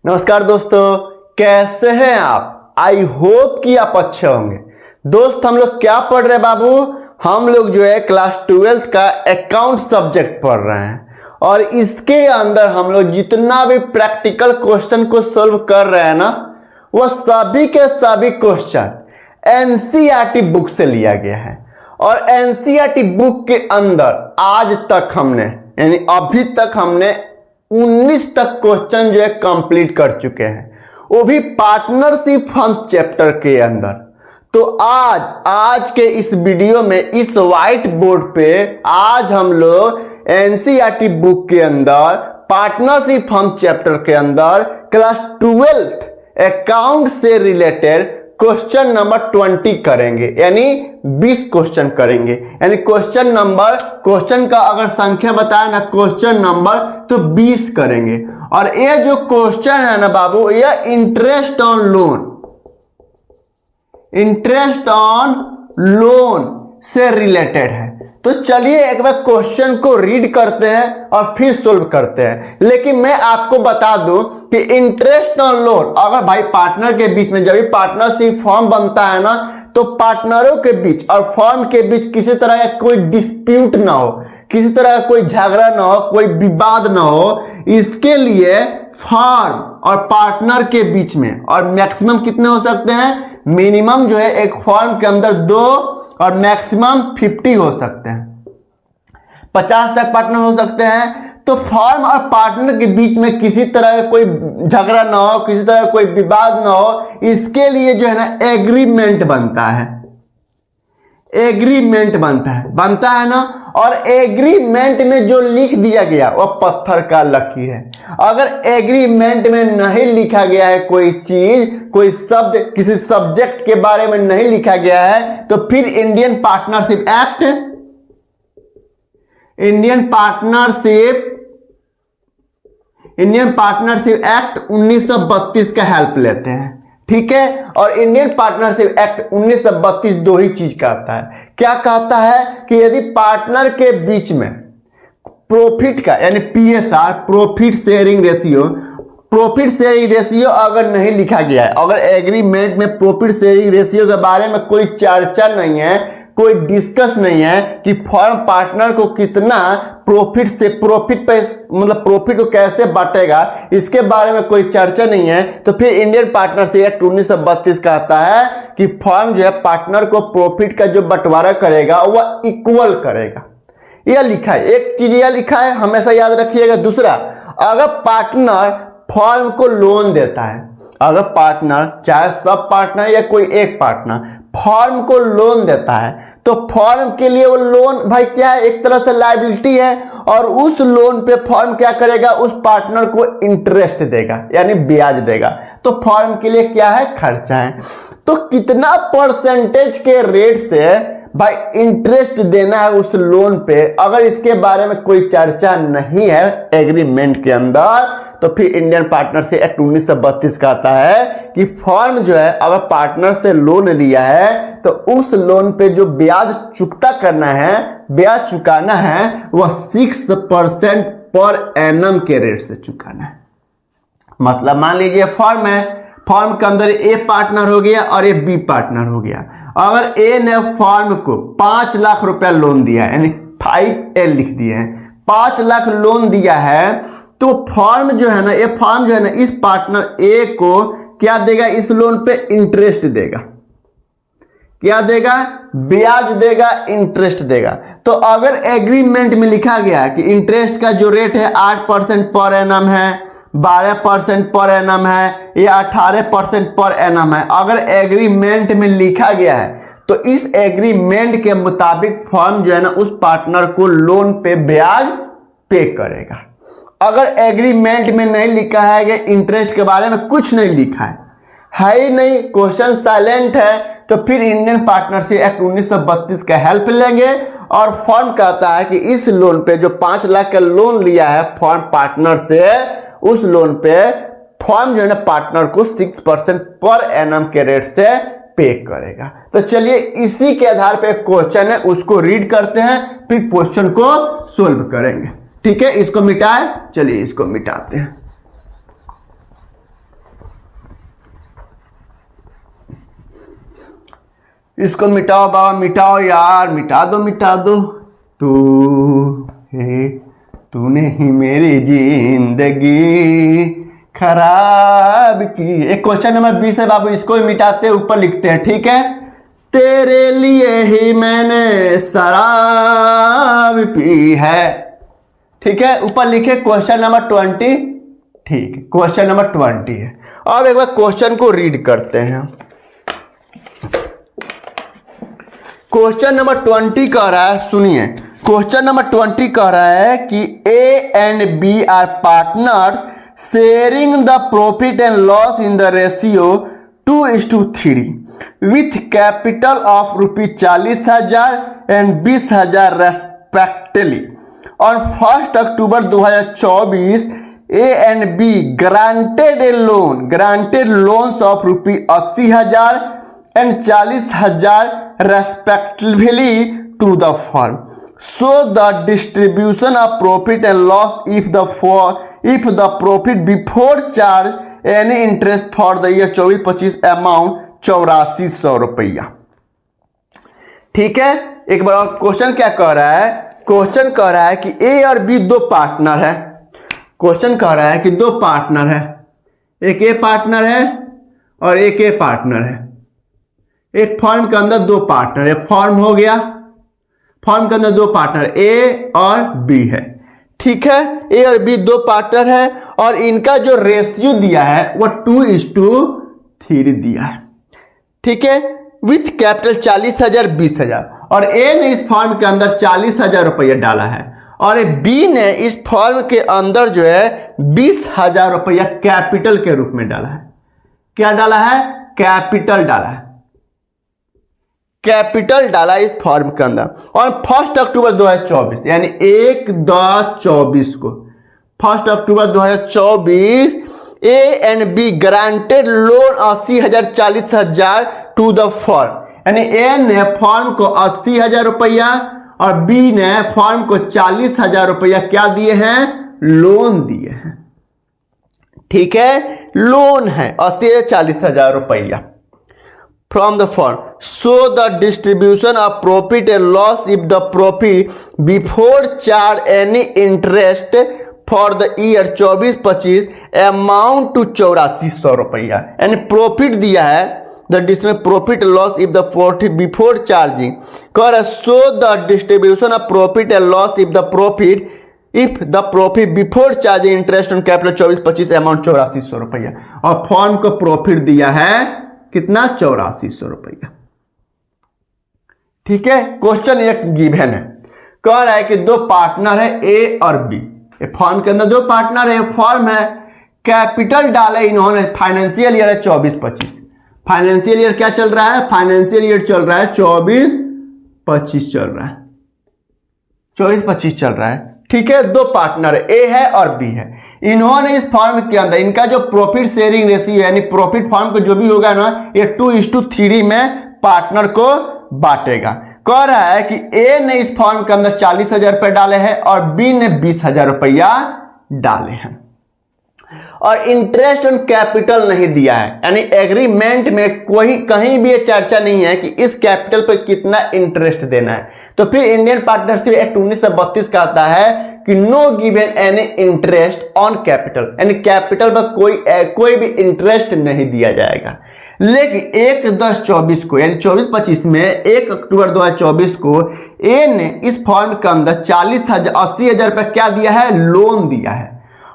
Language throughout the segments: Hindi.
नमस्कार दोस्तों, कैसे हैं आप। आई होप कि आप अच्छे होंगे। दोस्त हम लोग क्या पढ़ रहे हैं बाबू, हम लोग जो है क्लास 12th का अकाउंट सब्जेक्ट पढ़ रहे हैं और इसके अंदर हम लोग जितना भी प्रैक्टिकल क्वेश्चन को सोल्व कर रहे हैं ना, वह सभी के सभी क्वेश्चन एनसीईआरटी बुक से लिया गया है। और एनसीईआरटी बुक के अंदर आज तक हमने यानी अभी तक हमने 19 तक क्वेश्चन जो है कंप्लीट कर चुके हैं, वो भी पार्टनरशिप फर्म चैप्टर के अंदर। तो आज के इस वीडियो में इस व्हाइट बोर्ड पे आज हम लोग एनसीईआरटी बुक के अंदर पार्टनरशिप फर्म चैप्टर के अंदर क्लास 12th अकाउंट से रिलेटेड क्वेश्चन नंबर 20 करेंगे, यानी 20 क्वेश्चन करेंगे। यानी क्वेश्चन का अगर संख्या बताए ना क्वेश्चन नंबर, तो 20 करेंगे। और ये जो क्वेश्चन है ना बाबू, ये इंटरेस्ट ऑन लोन से रिलेटेड है। तो चलिए एक बार क्वेश्चन को रीड करते हैं और फिर सोल्व करते हैं। लेकिन मैं आपको बता दूं कि इंटरेस्ट ऑन लोन अगर भाई पार्टनर के बीच में, जब भी पार्टनरशिप फॉर्म बनता है ना, तो पार्टनरों के बीच और फॉर्म के बीच किसी तरह का कोई डिस्प्यूट ना हो, किसी तरह का कोई झगड़ा ना हो, कोई विवाद ना हो, इसके लिए फॉर्म और पार्टनर के बीच में, और मैक्सिमम कितने हो सकते हैं, मिनिमम जो है एक फॉर्म के अंदर 2 और मैक्सिमम 50 हो सकते हैं, 50 तक पार्टनर हो सकते हैं। तो फॉर्म और पार्टनर के बीच में किसी तरह का कोई झगड़ा ना हो, किसी तरह का कोई विवाद ना हो, इसके लिए जो है ना एग्रीमेंट बनता है। एग्रीमेंट बनता है ना। और एग्रीमेंट में जो लिख दिया गया वो पत्थर का लकीर है। अगर एग्रीमेंट में नहीं लिखा गया है कोई चीज, कोई शब्द किसी सब्जेक्ट के बारे में नहीं लिखा गया है, तो फिर इंडियन पार्टनरशिप एक्ट 1932 का हेल्प लेते हैं, ठीक है। और इंडियन पार्टनरशिप एक्ट 1932 दो ही चीज कहता है। क्या कहता है कि यदि पार्टनर के बीच में प्रॉफिट का यानी पीएसआर, प्रॉफिट शेयरिंग रेशियो अगर नहीं लिखा गया है, अगर एग्रीमेंट में प्रॉफिट शेयरिंग रेशियो के बारे में कोई चर्चा नहीं है, कोई डिस्कस नहीं है कि फर्म पार्टनर को कितना प्रॉफिट पे मतलब प्रॉफिट को कैसे बांटेगा, इसके बारे में कोई चर्चा नहीं है, तो फिर इंडियन पार्टनरशिप एक्ट 1932 कहता है कि फर्म जो है पार्टनर को प्रॉफिट का जो बंटवारा करेगा वह इक्वल करेगा। यह लिखा है, एक चीज यह लिखा है, हमेशा याद रखिएगा। दूसरा, अगर पार्टनर फर्म को लोन देता है, अगर पार्टनर चाहे सब पार्टनर या कोई एक पार्टनर फर्म को लोन देता है, तो फर्म के लिए वो लोन भाई क्या है, एक तरह से लायबिलिटी है। और उस लोन पे फर्म क्या करेगा, उस पार्टनर को इंटरेस्ट देगा यानी ब्याज देगा। तो फर्म के लिए क्या है, खर्चा है। तो कितना परसेंटेज के रेट से भाई इंटरेस्ट देना है उस लोन पे, अगर इसके बारे में कोई चर्चा नहीं है एग्रीमेंट के अंदर, तो फिर इंडियन पार्टनरशिप एक्ट 1932 कहता है कि फर्म जो है अगर पार्टनर से लोन लिया है, तो उस लोन पे जो ब्याज चुकाना है वह 6% पर एनम के रेट से चुकाना है। मतलब मान लीजिए फर्म है, फर्म के अंदर ए पार्टनर हो गया और ए बी पार्टनर हो गया। अगर ए ने फर्म को 5 लाख रुपया लोन दिया यानी 5L लिख दिए हैं, 5 लाख लोन दिया है, तो फर्म जो है ना इस पार्टनर ए को क्या देगा, इस लोन पे इंटरेस्ट देगा। क्या देगा, ब्याज देगा, इंटरेस्ट देगा। तो अगर एग्रीमेंट में लिखा गया कि इंटरेस्ट का जो रेट है 8% पर एनम है, 12% पर एनम है या 18% पर एनम है, अगर एग्रीमेंट में लिखा गया है, तो इस एग्रीमेंट के मुताबिक फर्म जो है ना उस पार्टनर को लोन पे ब्याज पे करेगा। अगर एग्रीमेंट में नहीं लिखा है कि इंटरेस्ट के बारे में कुछ नहीं लिखा है ही नहीं, क्वेश्चन साइलेंट है, तो फिर इंडियन पार्टनरशिप एक्ट 1932 का हेल्प लेंगे। और फर्म कहता है कि इस लोन पे जो 5 लाख का लोन लिया है फर्म पार्टनर से, उस लोन पे फर्म जो है ना पार्टनर को 6% पर एनम के रेट से पे करेगा। तो चलिए इसी के आधार पे क्वेश्चन है उसको रीड करते हैं, फिर क्वेश्चन को सोल्व करेंगे। ठीक है, इसको मिटाए, चलिए इसको मिटाते हैं। इसको मिटाओ बाबा, मिटाओ यार, मिटा दो। तूने ही मेरी जिंदगी खराब की। एक क्वेश्चन नंबर 20 है बाबू, इसको ही मिटाते ऊपर लिखते हैं, ठीक है। तेरे लिए ही मैंने शराब पी है, ठीक है। ऊपर लिखे क्वेश्चन नंबर 20, ठीक है, क्वेश्चन नंबर 20 है। अब एक बार क्वेश्चन को रीड करते हैं। क्वेश्चन नंबर 20 कह रहा है, सुनिए, क्वेश्चन नंबर 20 कह रहा है कि A and B are partner sharing the profit and loss in the ratio 2:3 with capital of ₹40,000 and 20,000 respectively. On 1 October 2024 A and B granted loans of ₹80,000 and 40,000 respectively to the firm. So the distribution of profit and loss if the profit before charge any interest for the year 24-25 amount 8400 रुपया। ठीक है, एक बार और क्वेश्चन क्या कह रहा है? क्वेश्चन कह रहा है कि ए और बी दो पार्टनर है। क्वेश्चन कह रहा है कि दो पार्टनर है, एक ए पार्टनर है और एक ए पार्टनर है। एक फर्म के अंदर दो पार्टनर, एक फर्म हो गया, फर्म के अंदर दो पार्टनर ए और बी है, ठीक है। ए और बी दो पार्टनर है और इनका जो रेशियो दिया है वो 2:3 दिया है, ठीक है। विथ कैपिटल 40,000 20,000 और ए ने इस फर्म के अंदर 40,000 रुपया डाला है और बी ने इस फर्म के अंदर जो है 20,000 रुपया कैपिटल के रूप में डाला है। क्या डाला है? कैपिटल डाला है, कैपिटल डाला इस फॉर्म के अंदर। और 1 अक्टूबर 2024 यानी 1/10/24 को 1 October 2024 A and B granted loan 80,000 40,000 to the form, यानी ए ने फॉर्म को 80,000 रुपया और बी ने फॉर्म को 40,000 रुपया क्या दिए हैं? लोन दिए हैं, ठीक है। लोन है 80,000 40,000 रुपया from the firm. So the distribution of profit and loss if the profit before charge any interest for the year 24-25 amount to 8400 रुपया, यानी प्रॉफिट दिया है जिसमें profit loss if the profit before charging कर। So the distribution of profit and loss if the profit before charging interest on capital 24-25 amount 8400 रुपया। और फर्म को प्रॉफिट दिया है कितना? 8400 रुपया, ठीक है। क्वेश्चन एक गिवन है, कह रहा है कि दो पार्टनर है ए और बी। फर्म के अंदर दो पार्टनर है, फर्म है, कैपिटल डाले इन्होंने, फाइनेंशियल ईयर है 24-25। फाइनेंशियल ईयर क्या चल रहा है? फाइनेंशियल ईयर चल रहा है 24-25 चल रहा है, 24-25 चल रहा है, ठीक है। दो पार्टनर ए है और बी है। इन्होंने इस फर्म के अंदर इनका जो प्रॉफिट शेयरिंग रेशियो यानी प्रॉफिट फर्म को जो भी होगा ना, ये 2:3 में पार्टनर को बांटेगा। कह रहा है कि ए ने इस फर्म के अंदर 40,000 रुपये डाले हैं और बी ने 20,000 रुपया डाले हैं और इंटरेस्ट ऑन कैपिटल नहीं दिया है, यानी एग्रीमेंट में कोई कहीं भी ये चर्चा नहीं है कि इस कैपिटल पर कितना इंटरेस्ट देना है। तो फिर इंडियन पार्टनरशिप एक्ट 1932 कहता है कि no given any interest on capital, यानी कैपिटल पर कोई भी इंटरेस्ट नहीं दिया जाएगा। लेकिन 1/10/24 को यानी 24-25 में 1 अक्टूबर 2024 को ए ने इस फर्म के अंदर 80,000 रुपये क्या दिया है? लोन दिया है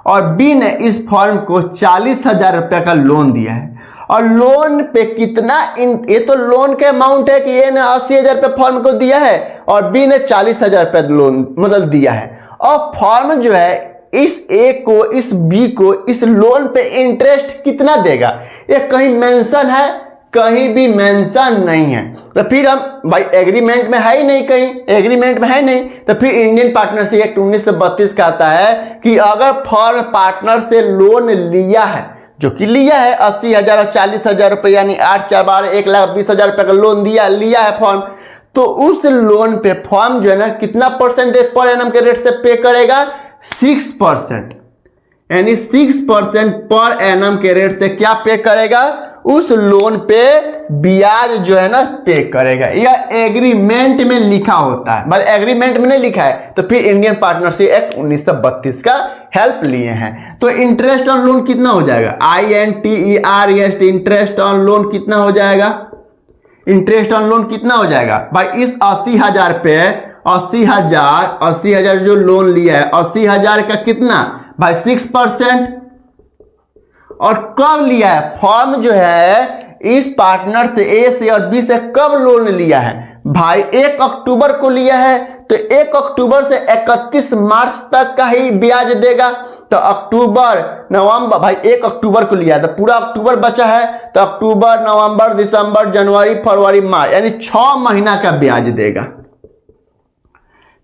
और बी ने इस फर्म को 40,000 रुपये का लोन दिया है। और लोन पे कितना ये तो लोन के अमाउंट है कि ए ने 80,000 रुपये फर्म को दिया है और बी ने 40,000 रुपये लोन मतलब दिया है। और फर्म जो है इस ए को इस बी को इस लोन पे इंटरेस्ट कितना देगा? ये कहीं मेंशन है? कहीं भी मेंशन नहीं है। तो फिर हम भाई एग्रीमेंट में है ही नहीं, कहीं एग्रीमेंट में है नहीं, तो फिर इंडियन पार्टनरशिप एक्ट 1932 कहता है कि अगर फर्म पार्टनर से लोन लिया है, जो कि लिया है 80,000 और 40,000 रुपये यानी 8×4 1,20,000 रुपये का लोन लिया है फर्म, तो उस लोन पे फर्म जो है ना कितना परसेंटेज पर एनम के रेट से पे करेगा? 6%, यानी 6% पर एनम के रेट से क्या पे करेगा, उस लोन पे ब्याज जो है ना पे करेगा। यह एग्रीमेंट में लिखा होता है, बस एग्रीमेंट में नहीं लिखा है तो फिर इंडियन पार्टनरशिप एक्ट 1932 का हेल्प लिए हैं। तो इंटरेस्ट ऑन लोन कितना हो जाएगा, INTEREST, इंटरेस्ट ऑन लोन कितना हो जाएगा, इंटरेस्ट ऑन लोन कितना हो जाएगा भाई, इस 80,000 पे 80,000 जो लोन लिया है, 80,000 का कितना भाई 6%। और कब लिया है, फॉर्म जो है इस पार्टनर से ए से और बी से कब लोन लिया है भाई, 1 अक्टूबर को लिया है, तो 1 अक्टूबर से 31 मार्च तक का ही ब्याज देगा। तो अक्टूबर नवंबर, भाई 1 अक्टूबर को लिया है तो पूरा अक्टूबर बचा है, तो अक्टूबर नवंबर दिसंबर जनवरी फरवरी मार्च, यानी 6 महीना का ब्याज देगा।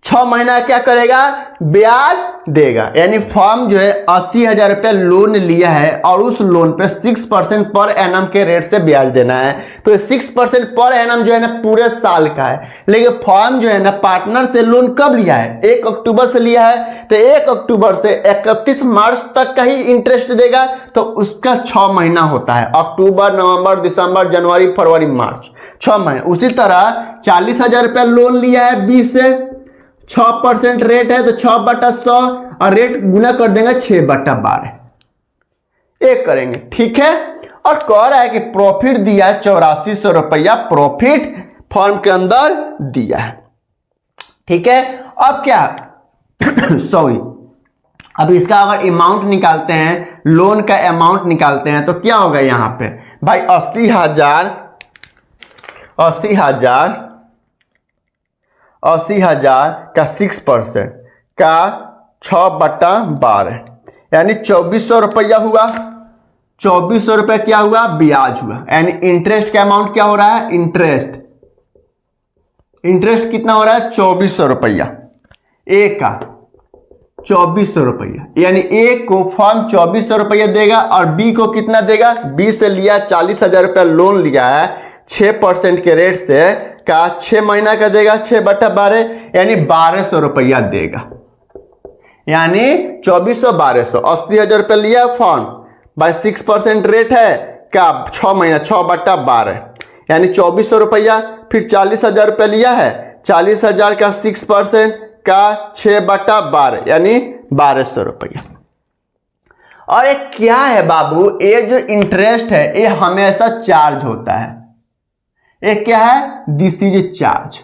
6 महीना क्या करेगा, ब्याज देगा। यानी फॉर्म जो है 80,000 रुपये लोन लिया है और उस लोन पे 6% पर एनम के रेट से ब्याज देना है। तो 6% पर एनम जो है ना पूरे साल का है, लेकिन फॉर्म जो है ना पार्टनर से लोन कब लिया है, 1 अक्टूबर से लिया है, तो 1 अक्टूबर से 31 मार्च तक का ही इंटरेस्ट देगा। तो उसका 6 महीना होता है, अक्टूबर नवंबर दिसंबर जनवरी फरवरी मार्च, 6 महीने। उसी तरह 40,000 रुपया लोन लिया है 20 से, 6% रेट है तो 6/100 और रेट गुना कर देंगे 6/12, एक करेंगे, ठीक है। और कह रहा है कि प्रॉफिट दिया है 8400 रुपया, प्रॉफिट फॉर्म के अंदर दिया है, ठीक है। अब क्या सॉरी, अब इसका अगर अमाउंट निकालते हैं, लोन का अमाउंट निकालते हैं तो क्या होगा यहां पे भाई 80,000 का 6% का 6/12, यानी 2400 रुपया हुआ। 2400 रुपया क्या हुआ, ब्याज हुआ। यानी इंटरेस्ट का अमाउंट क्या हो रहा है, इंटरेस्ट कितना हो रहा है 2400 रुपया, ए का 2400 रुपया, यानी ए को फॉर्म 2400 रुपया देगा और बी को कितना देगा, बी से लिया 40,000 रुपया लोन लिया है 6% के रेट से का 6 महीना का देगा 6/12, यानी 1200 रुपया देगा। यानी 2400 1200, 80,000 रुपया लिया फॉर्म बाय 6% रेट है का 6 महीना 6/12, यानी 2400 रुपया। फिर 40,000 रुपया लिया है, 40,000 का 6% का 6/12, यानी 1200 रुपया। और ये क्या है बाबू, ये जो इंटरेस्ट है ये हमेशा चार्ज होता है। ये क्या है, दिस इज चार्ज,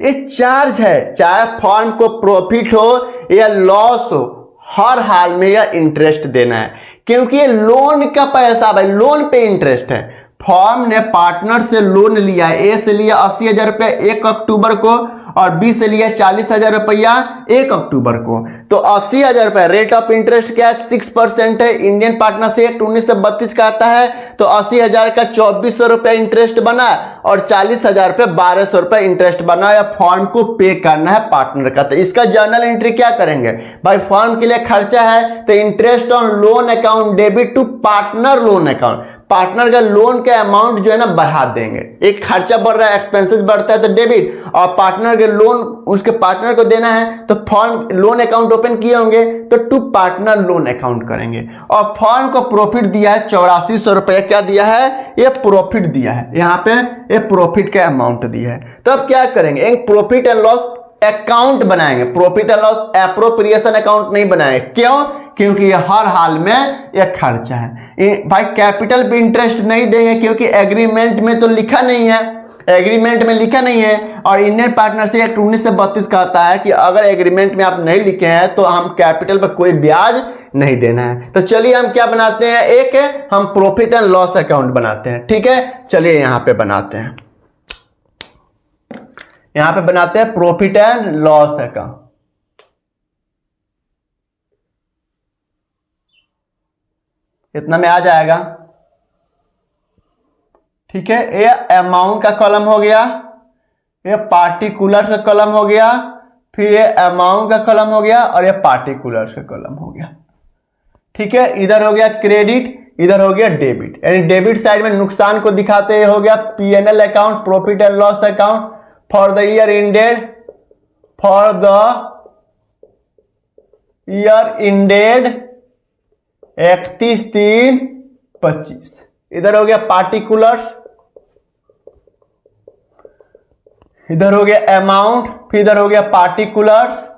ये चार्ज है। चाहे फॉर्म को प्रॉफिट हो या लॉस हो, हर हाल में यह इंटरेस्ट देना है, क्योंकि ये लोन का पैसा भाई, लोन पे इंटरेस्ट है। फॉर्म ने पार्टनर से लोन लिया है, ए से लिया 80,000 रुपया 1 अक्टूबर को और बी से लिया 40,000 रुपया 1 अक्टूबर को। तो 80,000 रुपया रेट ऑफ इंटरेस्ट क्या है, 6% है। इंडियन पार्टनरशिप एक्ट 1932 का आता है। तो 80,000 का 2400 रुपया इंटरेस्ट बना और 40,000 रुपये 1200 रुपये इंटरेस्ट बना, या फॉर्म को पे करना है पार्टनर का। तो इसका जर्नल एंट्री क्या करेंगे भाई, फॉर्म के लिए खर्चा है तो interest on loan account debit to partner loan account, partner का लोन का अमाउंट जो है ना बढ़ा देंगे। एक खर्चा बढ़ रहा है, एक्सपेंसेस बढ़ता है तो डेबिट, और पार्टनर के लोन उसके पार्टनर को देना है तो फॉर्म लोन अकाउंट ओपन किए होंगे तो टू पार्टनर लोन अकाउंट करेंगे। और फॉर्म को प्रॉफिट दिया है 8400 रुपया, क्या दिया है, ये प्रॉफिट दिया है, यहाँ पे ये प्रॉफिट का अमाउंट दिया है। तो अब क्या करेंगे, एक प्रॉफिट एंड लॉस अकाउंट बनाएंगे। Profit and loss appropriation account नहीं बनाएंगे, क्यों, क्योंकि ये हर हाल में एक खर्चा है भाई। कैपिटल पे इंटरेस्ट नहीं देंगे क्योंकि एग्रीमेंट में तो लिखा नहीं है, एग्रीमेंट में लिखा नहीं है। और इंडियन पार्टनरशिप एक्ट 1932 कहता है कि अगर एग्रीमेंट में आप नहीं लिखे हैं तो हम कैपिटल पर कोई ब्याज नहीं देना है। तो चलिए हम क्या बनाते हैं, एक है हम प्रॉफिट एंड लॉस अकाउंट बनाते हैं, ठीक है। चलिए यहां पे बनाते हैं, यहां पे बनाते हैं प्रॉफिट एंड लॉस अकाउंट। इतना में आ जाएगा, ठीक है। ये अमाउंट का कॉलम हो गया, ये पार्टिकुलर्स का कॉलम हो गया, फिर ये अमाउंट का कॉलम हो गया और ये पार्टिकुलर्स का कॉलम हो गया, ठीक है। इधर हो गया क्रेडिट, इधर हो गया डेबिट, यानी डेबिट साइड में नुकसान को दिखाते ये हो गया P&L account, profit and loss account for the year ended, for the year ended 31/3/25। इधर हो गया पार्टिकुलर्स, इधर हो गया अमाउंट, फिर इधर हो गया पार्टिकुलर्स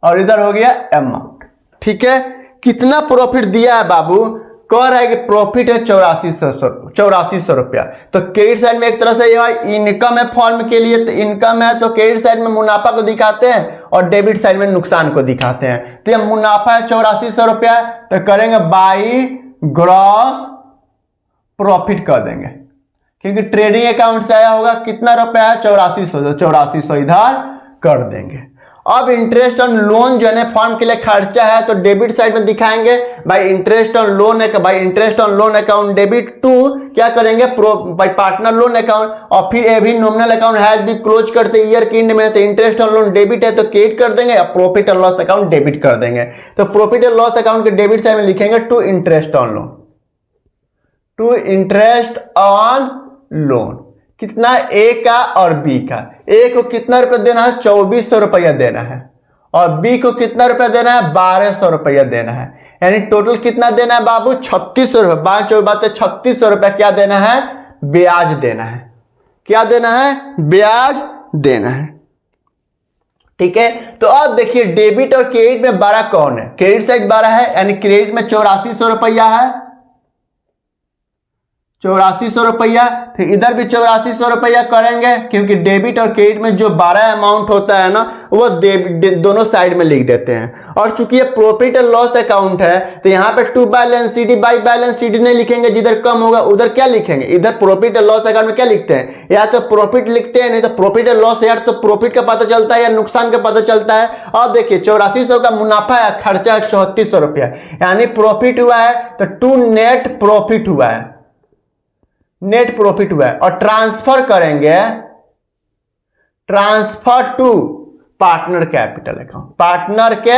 और इधर हो गया अमाउंट। ठीक है, कितना प्रॉफिट दिया है बाबू? कह रहा है कि प्रॉफिट है 8400 रुपया। तो क्रेडिट साइड में एक तरह से ये इनकम है फॉर्म के लिए, तो इनकम है तो क्रेडिट साइड में मुनाफा को दिखाते हैं और डेबिट साइड में नुकसान को दिखाते हैं। तो ये मुनाफा है 8400 रुपया, तो करेंगे बाई ग्रॉस प्रॉफिट कर देंगे, क्योंकि ट्रेडिंग अकाउंट से आया होगा। कितना रुपया है? 8400, तो 8400 इधर कर देंगे। अब इंटरेस्ट ऑन लोन जो है फॉर्म के लिए खर्चा है, तो डेबिट साइड में दिखाएंगे भाई इंटरेस्ट ऑन लोन है, भाई interest on loan account debit to क्या करेंगे भाई पार्टनर लोन अकाउंट, और फिर every nominal account has be close करते ईयर के एंड में, तो इंटरेस्ट ऑन लोन डेबिट है तो क्रेडिट कर देंगे, और profit and loss account debit कर देंगे। तो प्रॉफिट एंड लॉस अकाउंट के डेबिट साइड में लिखेंगे to interest on loan, to interest on loan. कितना? ए का और बी का। ए को कितना रुपया देना है? 2400 रुपया देना है, और बी को कितना रुपया देना है? 1200 रुपया देना है। यानी टोटल कितना देना है बाबू? 3600 रुपया। 3600 रुपया क्या देना है? ब्याज देना है। क्या देना है? ब्याज देना है। ठीक है, तो अब देखिए डेबिट और क्रेडिट में बड़ा कौन है? क्रेडिट साइड बड़ा है, यानी क्रेडिट में 8400 रुपया है, 8400 रुपया। फिर इधर भी 8400 रुपया करेंगे, क्योंकि डेबिट और क्रेडिट में जो 12 अमाउंट होता है ना, वो दोनों साइड में लिख देते हैं। और चूंकि ये प्रॉफिट एंड लॉस अकाउंट है, तो यहाँ पे to balance sheet by balance sheet नहीं लिखेंगे, जिधर कम होगा उधर क्या लिखेंगे? इधर प्रॉफिट एंड लॉस अकाउंट में क्या लिखते हैं? या तो प्रॉफिट लिखते हैं, नहीं तो प्रॉफिट एंड लॉस, यार तो प्रॉफिट का पता चलता है या नुकसान का पता चलता है। अब देखिए 8400 का मुनाफा है, खर्चा है 3400 रुपया, यानी प्रॉफिट हुआ है तो टू नेट प्रॉफिट हुआ है, नेट प्रॉफिट हुआ है। और ट्रांसफर करेंगे, transfer to partner capital account, partner के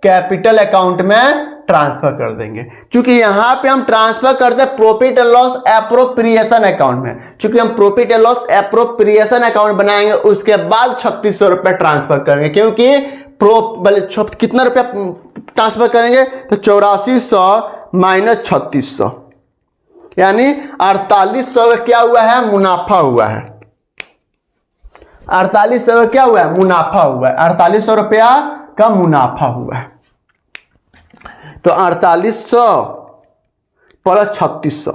कैपिटल अकाउंट में ट्रांसफर कर देंगे। क्योंकि यहां पे हम ट्रांसफर करते हैं profit and loss appropriation account में, क्योंकि हम profit and loss appropriation account बनाएंगे, उसके बाद 3600 रुपया ट्रांसफर करेंगे। क्योंकि कितना रुपया ट्रांसफर करेंगे? तो 8400 माइनस 3600, यानी 4800 क्या हुआ है? मुनाफा हुआ है। 4800 क्या हुआ है? मुनाफा हुआ है। 4800 रुपया का मुनाफा हुआ है। तो 4800 प्लस 3600,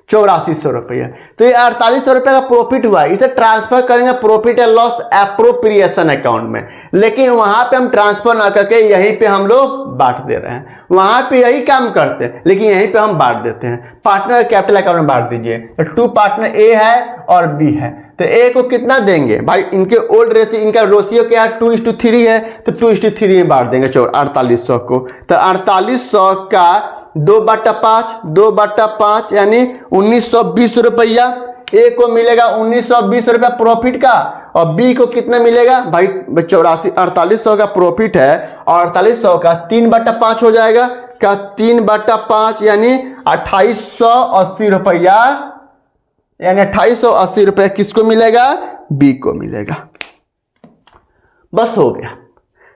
8400 रुपया। तो ये 4800 रुपया का प्रॉफिट हुआ है, इसे ट्रांसफर करेंगे profit and loss appropriation account में। लेकिन वहां पे हम ट्रांसफर ना करके यहीं पे हम लोग बांट दे रहे हैं, वहां पे यही काम करते हैं, लेकिन यहीं पे हम बांट देते हैं। पार्टनर कैपिटल अकाउंट में बांट दीजिए, तो टू पार्टनर ए है और बी है, तो ए को कितना देंगे भाई? इनके ओल्ड रेशियो, इनका रेशियो क्या है? 2:3 है, तो 2:3 में बांट देंगे 4800 को। तो 4800 का 2/5 यानी 1920 रुपया। ए को मिलेगा 1920 रुपया प्रॉफिट का, और बी को कितना मिलेगा भाई? 4800 का प्रॉफिट है, और 4800 का 3/5 हो जाएगा, का 3/5 यानी 2880 रुपया, यानी 2880 रुपया किसको मिलेगा? बी को मिलेगा। बस हो गया।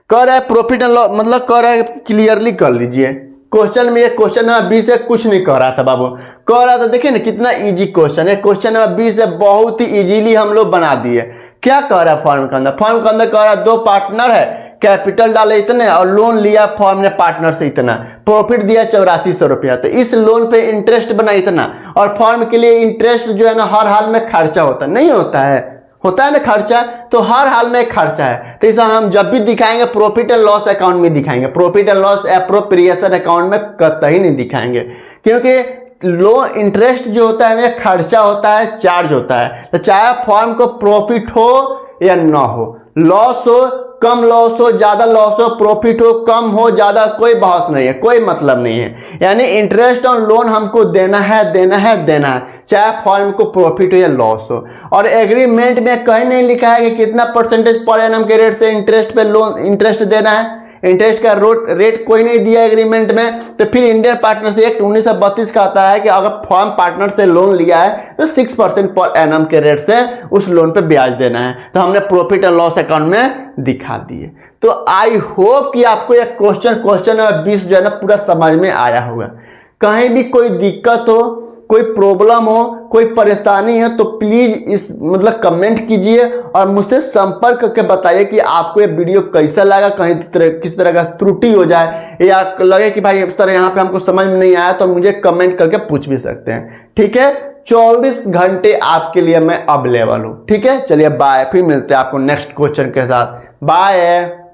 कह रहा है प्रॉफिट एंड लॉस, मतलब कह रहा है क्लियरली कर लीजिए। क्वेश्चन में ये क्वेश्चन नंबर 20 से कुछ नहीं कह रहा था बाबू, कह रहा था देखिए ना कितना इजी क्वेश्चन है। क्वेश्चन नंबर 20 से बहुत ही इजीली हम लोग बना दिए। क्या कह रहा है फॉर्म के अंदर? फॉर्म के अंदर कह रहा है दो पार्टनर है, कैपिटल डाले इतने और लोन लिया फॉर्म ने पार्टनर से इतना, प्रॉफिट दिया 8400 रुपया, तो इस लोन पे इंटरेस्ट बना इतना। और फॉर्म के लिए इंटरेस्ट जो है ना हर हाल में खर्चा होता नहीं होता है, होता है ना खर्चा, तो हर हाल में खर्चा है। तो इसे हम जब भी दिखाएंगे प्रॉफिट एंड लॉस अकाउंट में दिखाएंगे, profit and loss appropriation account में कतई नहीं दिखाएंगे, क्योंकि लोन इंटरेस्ट जो होता है ना खर्चा होता है, चार्ज होता है। तो चाहे फॉर्म को प्रॉफिट हो या ना हो, लॉस हो कम लॉस हो ज्यादा लॉस हो, प्रॉफिट हो कम हो ज्यादा, कोई बहस नहीं है, कोई मतलब नहीं है। यानी इंटरेस्ट ऑन लोन हमको देना है देना है देना है, चाहे फॉर्म को प्रॉफिट हो या लॉस हो। और एग्रीमेंट में कहीं नहीं लिखा है कि कितना परसेंटेज पर एनम के रेट से इंटरेस्ट पे लोन इंटरेस्ट देना है। इंटरेस्ट का रेट कोई नहीं दिया एग्रीमेंट में, तो फिर इंडियन पार्टनर्स एक्ट 1932 का आता है कि अगर फर्म पार्टनर से लोन लिया है तो 6% पर एनम के रेट से उस लोन पे ब्याज देना है। तो हमने प्रॉफिट एंड लॉस अकाउंट में दिखा दिए। तो आई होप कि आपको यह क्वेश्चन 20 जो है ना पूरा समझ में आया होगा। कहीं भी कोई दिक्कत हो, कोई प्रॉब्लम हो, कोई परेशानी है तो प्लीज इस मतलब कमेंट कीजिए और मुझसे संपर्क करके बताइए कि आपको ये वीडियो कैसा लगा। कहीं किस तरह का त्रुटि हो जाए या लगे कि भाई इस तरह यहाँ पे हमको समझ में नहीं आया तो मुझे कमेंट करके पूछ भी सकते हैं। ठीक है, 24 घंटे आपके लिए मैं अवेलेबल हूँ। ठीक है, चलिए बाय, फिर मिलते हैं आपको नेक्स्ट क्वेश्चन के साथ। बाय।